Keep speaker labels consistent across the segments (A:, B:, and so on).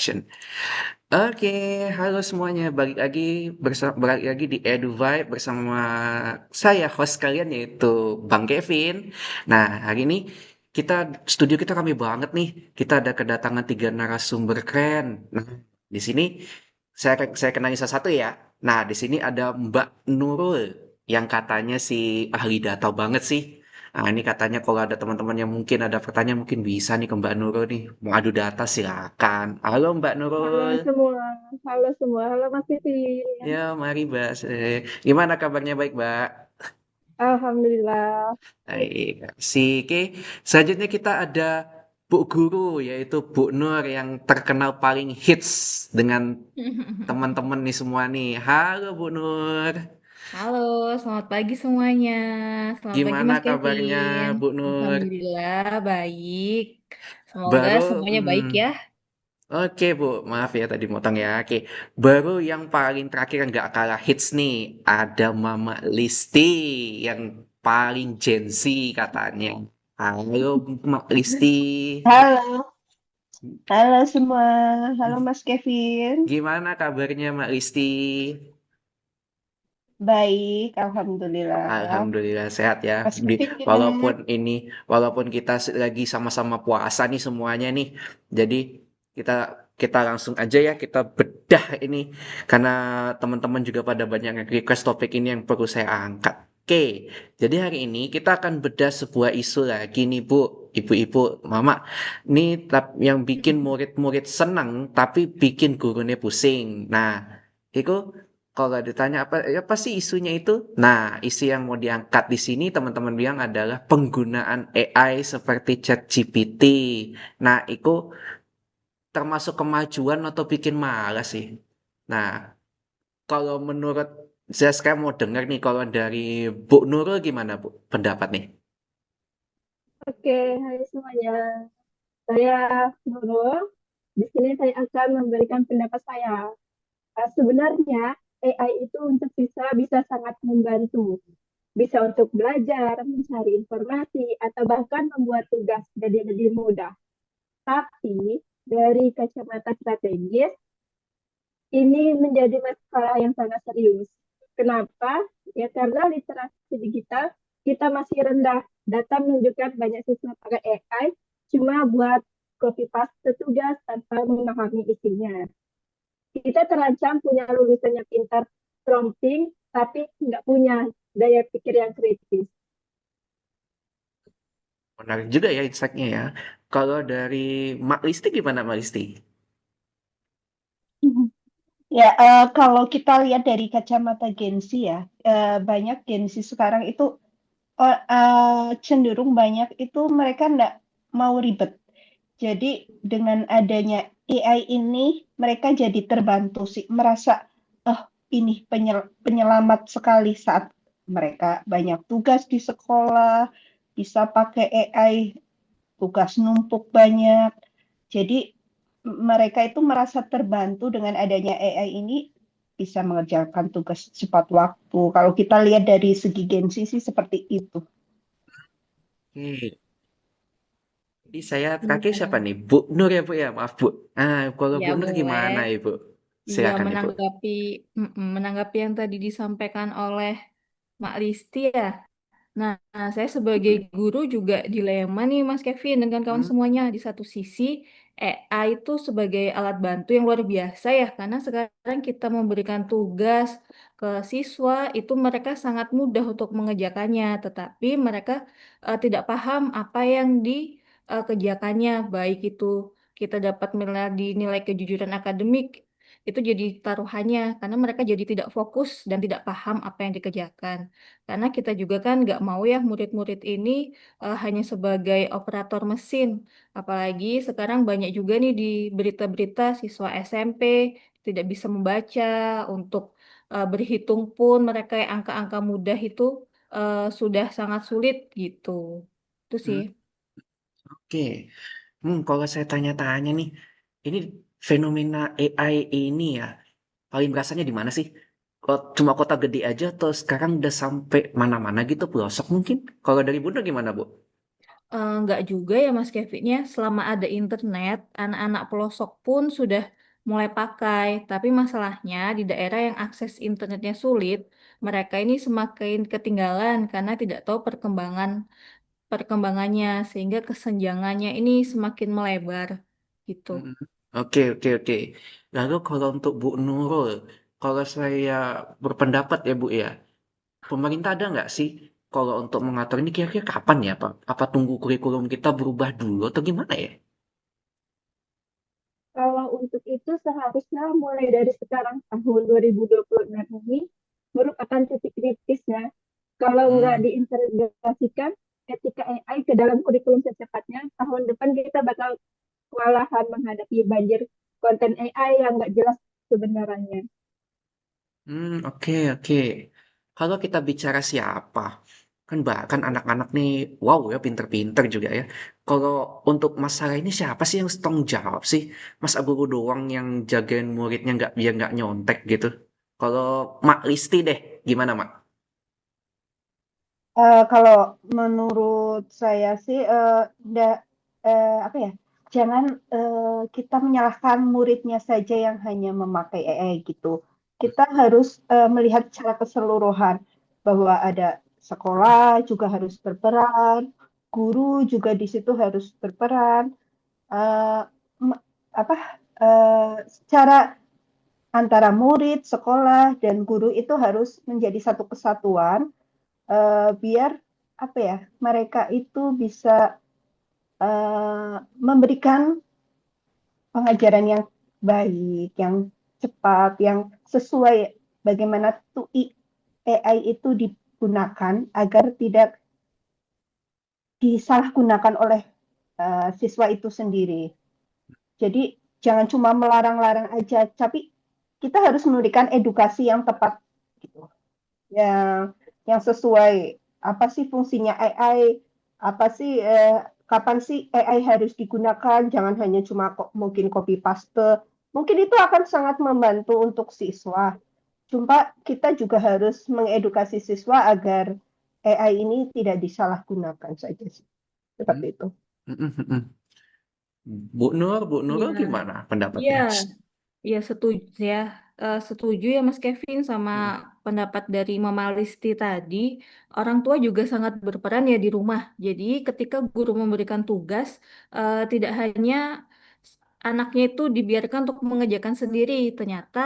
A: action. Oke, halo semuanya. Balik lagi di Edu Vibe bersama saya host kalian yaitu Bang Kevin. Nah, hari ini studio kita rame banget nih. Kita ada kedatangan tiga narasumber keren. Nah, di sini saya kenalin satu-satu ya. Nah, di sini ada Mbak Nurul yang katanya si ahli data banget sih. Nah, ini katanya kalau ada teman-teman yang mungkin ada pertanyaan mungkin bisa nih ke Mbak Nurul nih. Mau adu data silakan. Halo Mbak
B: Halo
A: Nurul.
B: semua, halo Mas Titin.
A: Ya, mari Mbak. Gimana kabarnya baik Mbak?
B: Alhamdulillah.
A: Baik. Oke. Selanjutnya kita ada Bu Guru yaitu Bu Nur yang terkenal paling hits dengan teman-teman nih semua nih. Halo Bu Nur.
C: Halo, selamat pagi semuanya. Selamat pagi
A: Gimana
C: Mas
A: kabarnya
C: Kevin.
A: Bu Nur?
C: Alhamdulillah baik. Semoga
A: Baru,
C: semuanya baik ya.
A: oke Bu, maaf ya tadi motong ya. Oke, baru yang paling terakhir yang nggak kalah hits nih, ada Mama Listi yang paling Gen Z katanya. Halo Mak Listi,
D: Halo, halo semua. Halo Mas Kevin.
A: gimana kabarnya Mak Listi?
D: Baik, Alhamdulillah.
A: Alhamdulillah sehat ya.
D: Mas Kevin
A: Walaupun
D: gimana?
A: walaupun kita lagi sama-sama puasa nih semuanya nih. Jadi kita kita langsung aja ya kita bedah ini karena teman-teman juga pada banyak yang request topik ini yang perlu saya angkat. Oke, jadi hari ini kita akan bedah sebuah isu lagi nih Bu, ibu-ibu, mama. Ini yang bikin murid-murid senang tapi bikin gurunya pusing. Nah, itu kalau ditanya apa sih isunya itu? Nah, isu yang mau diangkat di sini teman-teman bilang adalah penggunaan AI seperti ChatGPT. Nah, itu termasuk kemajuan atau bikin malas sih. Nah, kalau menurut saya sekarang mau dengar nih kalau dari Bu Nurul gimana Bu pendapat nih?
B: Oke, hai semuanya. Saya Nurul. Di sini saya akan memberikan pendapat saya. Sebenarnya AI itu untuk bisa sangat membantu. Bisa untuk belajar, mencari informasi, atau bahkan membuat tugas jadi lebih mudah. Tapi dari kacamata strategis, ini menjadi masalah yang sangat serius. Kenapa? Ya karena literasi digital kita masih rendah. Data menunjukkan banyak siswa pakai AI cuma buat copy paste tugas tanpa memahami isinya. Kita terancam punya lulusan yang pintar prompting, tapi nggak punya daya pikir yang kritis.
A: Menarik juga ya insight-nya ya. Kalau dari Mak Listi gimana Mak Listi?
D: Ya, kalau kita lihat dari kacamata Gen Z ya, banyak Gen Z sekarang itu cenderung banyak itu mereka nggak mau ribet. Jadi dengan adanya AI ini mereka jadi terbantu sih, merasa oh ini penyelamat sekali saat mereka banyak tugas di sekolah, bisa pakai AI, tugas numpuk banyak. Jadi mereka itu merasa terbantu dengan adanya AI ini bisa mengerjakan tugas cepat waktu. Kalau kita lihat dari segi Gen Z sih seperti itu.
A: Oke. Jadi saya terakhir siapa
C: Iya,
A: nih? Bu Nur ya Bu ya, maaf Bu. Kalau
C: ya
A: Bu Nur
C: boleh.
A: gimana Ibu?
C: Iya,
A: Silakan Ibu.
C: menanggapi yang tadi disampaikan oleh Mak Listi ya. Nah, saya sebagai guru juga dilema nih Mas Kevin dengan kawan
A: Hmm,
C: semuanya. Di satu sisi, AI itu sebagai alat bantu yang luar biasa ya, karena sekarang kita memberikan tugas ke siswa, itu mereka sangat mudah untuk mengerjakannya, tetapi mereka tidak paham apa yang dikerjakannya, baik itu kita dapat nilai kejujuran akademik, itu jadi taruhannya, karena mereka jadi tidak fokus dan tidak paham apa yang dikerjakan. Karena kita juga kan nggak mau ya murid-murid ini hanya sebagai operator mesin. Apalagi sekarang banyak juga nih di berita-berita siswa SMP tidak bisa membaca, untuk berhitung pun mereka yang angka-angka mudah itu sudah sangat sulit gitu. Itu sih.
A: hmm, oke. Kalau saya tanya-tanya nih, ini fenomena AI ini ya, paling berasanya di mana sih? Kok cuma kota gede aja atau sekarang udah sampai mana-mana gitu pelosok mungkin? Kalau dari Bunda gimana Bu?
C: Nggak juga ya Mas Kevin ya, selama ada internet, anak-anak pelosok pun sudah mulai pakai. Tapi masalahnya di daerah yang akses internetnya sulit, mereka ini semakin ketinggalan karena tidak tahu perkembangannya, sehingga kesenjangannya ini semakin melebar gitu.
A: Mm-mm. Oke, oke, oke. Lalu kalau untuk Bu Nurul, kalau saya berpendapat ya Bu ya, pemerintah ada nggak sih kalau untuk mengatur ini kira-kira kapan ya Pak? Apa tunggu kurikulum kita berubah dulu atau gimana ya?
B: Kalau untuk itu seharusnya mulai dari sekarang tahun 2026 ini merupakan titik kritisnya. Kalau nggak
A: Hmm.
B: diintegrasikan etika AI ke dalam kurikulum secepatnya, tahun depan kita bakal kewalahan menghadapi banjir konten AI yang nggak jelas kebenarannya.
A: Oke, oke. Kalau kita bicara siapa, kan bahkan anak-anak nih, wow ya, pinter-pinter juga ya. Kalau untuk masalah ini siapa sih yang tanggung jawab sih? Masa guru doang yang jagain muridnya nggak biar nggak nyontek gitu? Kalau Mak Listi deh, gimana Mak?
D: Kalau menurut saya sih, apa ya, jangan kita menyalahkan muridnya saja yang hanya memakai AI gitu. Kita harus melihat secara keseluruhan bahwa ada sekolah juga harus berperan, guru juga di situ harus berperan. eh, me- apa secara antara murid, sekolah, dan guru itu harus menjadi satu kesatuan, biar apa ya, mereka itu bisa memberikan pengajaran yang baik, yang cepat, yang sesuai bagaimana TUI AI itu digunakan agar tidak disalahgunakan oleh siswa itu sendiri. Jadi jangan cuma melarang-larang aja, tapi kita harus memberikan edukasi yang tepat gitu. Yang sesuai apa sih fungsinya AI, apa sih kapan sih AI harus digunakan, jangan hanya cuma mungkin copy paste. Mungkin itu akan sangat membantu untuk siswa. Cuma kita juga harus mengedukasi siswa agar AI ini tidak disalahgunakan saja sih.
A: Hmm,
D: Seperti itu.
A: mm, mm, mm. Bu Nurul
C: Iya,
A: gimana
C: iya.
A: pendapatnya?
C: Ya setuju ya. Setuju ya Mas Kevin sama
A: Mm,
C: pendapat dari Mama Listi tadi. Orang tua juga sangat berperan ya di rumah. Jadi ketika guru memberikan tugas, tidak hanya anaknya itu dibiarkan untuk mengerjakan sendiri, ternyata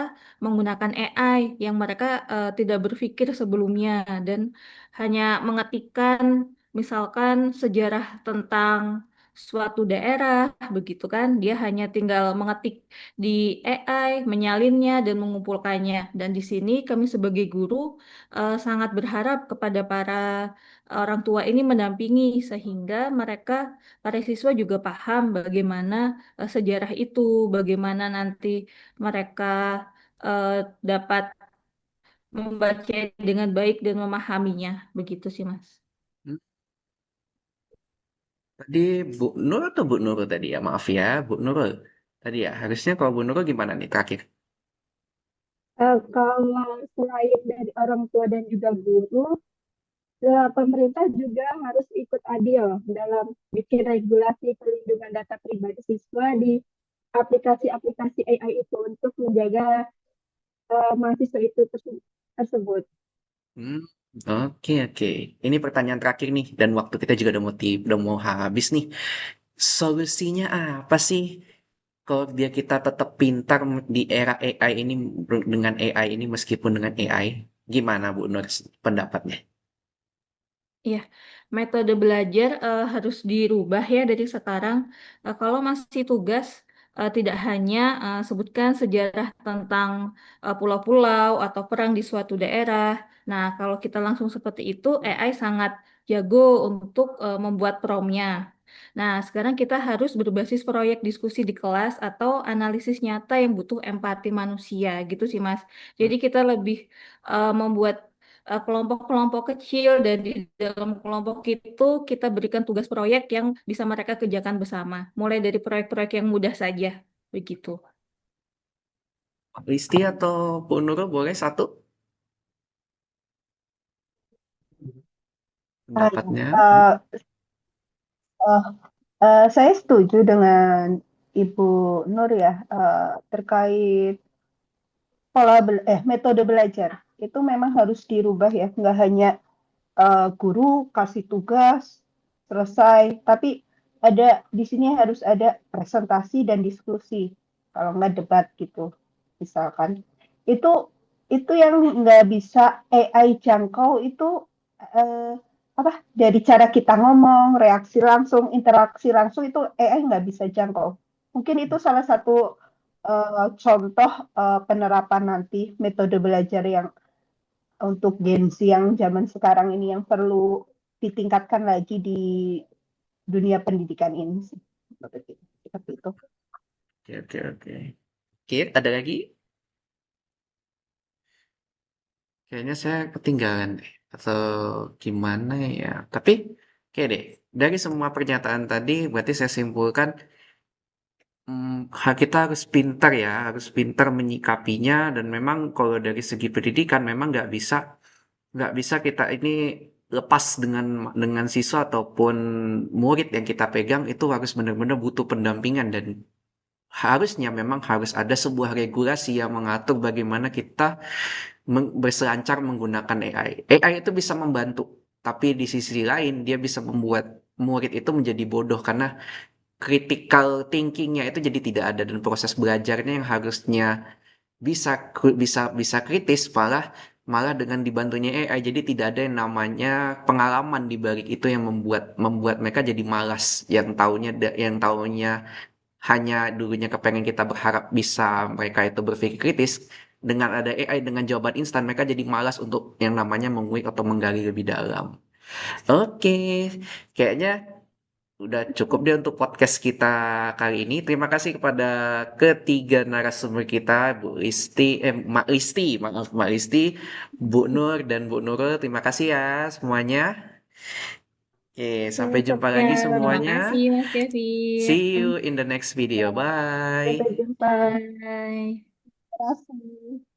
C: menggunakan AI yang mereka tidak berpikir sebelumnya dan hanya mengetikkan misalkan sejarah tentang suatu daerah, begitu kan? Dia hanya tinggal mengetik di AI, menyalinnya dan mengumpulkannya. Dan di sini kami sebagai guru sangat berharap kepada para orang tua ini mendampingi sehingga para siswa juga paham bagaimana sejarah itu, bagaimana nanti mereka eh, dapat membaca dengan baik dan memahaminya. Begitu sih, Mas.
A: mm. Tadi Bu Nur atau Bu Nurul tadi ya? Maaf ya, Bu Nurul. Tadi ya, harusnya kalau Bu Nurul gimana nih terakhir?
B: Kalau selain dari orang tua dan juga guru, pemerintah juga harus ikut adil dalam bikin regulasi perlindungan data pribadi siswa di aplikasi-aplikasi AI itu untuk menjaga mahasiswa itu tersebut.
A: Hmm, oke, oke. Ini pertanyaan terakhir nih, dan waktu kita juga udah mau habis nih. Solusinya apa sih kalau dia kita tetap pintar di era AI ini dengan AI ini meskipun dengan AI? Gimana Bu Nur pendapatnya?
C: Iya, metode belajar harus dirubah ya dari sekarang. Kalau masih tugas, tidak hanya sebutkan sejarah tentang pulau-pulau atau perang di suatu daerah. Nah, kalau kita langsung seperti itu, AI sangat jago untuk membuat promnya. Nah, sekarang kita harus berbasis proyek diskusi di kelas atau analisis nyata yang butuh empati manusia, gitu sih, Mas.
A: Hmm,
C: Jadi kita lebih membuat kelompok-kelompok kecil dan di dalam kelompok itu kita berikan tugas proyek yang bisa mereka kerjakan bersama. Mulai dari proyek-proyek yang mudah saja, begitu.
A: Listi atau Bu Nurul boleh satu
D: Ah, ya.
A: pendapatnya?
D: Eh, Eh, saya setuju dengan Ibu Nur ya, terkait metode belajar itu memang harus dirubah ya, nggak hanya guru kasih tugas selesai, tapi di sini harus ada presentasi dan diskusi, kalau nggak debat gitu, misalkan. Itu itu yang nggak bisa AI jangkau itu eh, apa? Dari cara kita ngomong, reaksi langsung, interaksi langsung itu AI nggak bisa jangkau. Mungkin itu salah satu contoh penerapan nanti metode belajar yang untuk Gen Z yang zaman sekarang ini yang perlu ditingkatkan lagi di dunia pendidikan ini sih. Seperti itu.
A: Oke, oke, oke. Oke, ada lagi? Kayaknya saya ketinggalan deh. Atau gimana ya? Tapi, oke deh. Dari semua pernyataan tadi, berarti saya simpulkan kita harus pintar ya, harus pintar menyikapinya dan memang kalau dari segi pendidikan memang nggak bisa kita ini lepas dengan siswa ataupun murid yang kita pegang itu harus benar-benar butuh pendampingan dan harusnya memang harus ada sebuah regulasi yang mengatur bagaimana kita berselancar menggunakan AI. AI itu bisa membantu, tapi di sisi lain dia bisa membuat murid itu menjadi bodoh karena critical thinkingnya itu jadi tidak ada dan proses belajarnya yang harusnya bisa kritis malah malah dengan dibantunya AI jadi tidak ada yang namanya pengalaman di balik itu yang membuat mereka jadi malas yang taunya hanya dulunya kepengen kita berharap bisa mereka itu berpikir kritis dengan ada AI dengan jawaban instan mereka jadi malas untuk yang namanya mengulik atau menggali lebih dalam. Oke, kayaknya udah cukup deh untuk podcast kita kali ini. Terima kasih kepada ketiga narasumber kita, Mak Listi, maaf Mak Listi, Bu Nur dan Bu Nurul. Terima kasih ya semuanya. Oke, sampai jumpa
C: Ya,
A: lagi
C: terima
A: semuanya.
C: kasih Mas
A: See you
C: Kevin.
A: in the next video. Bye.
D: Sampai jumpa.
C: Bye.
D: Terima kasih.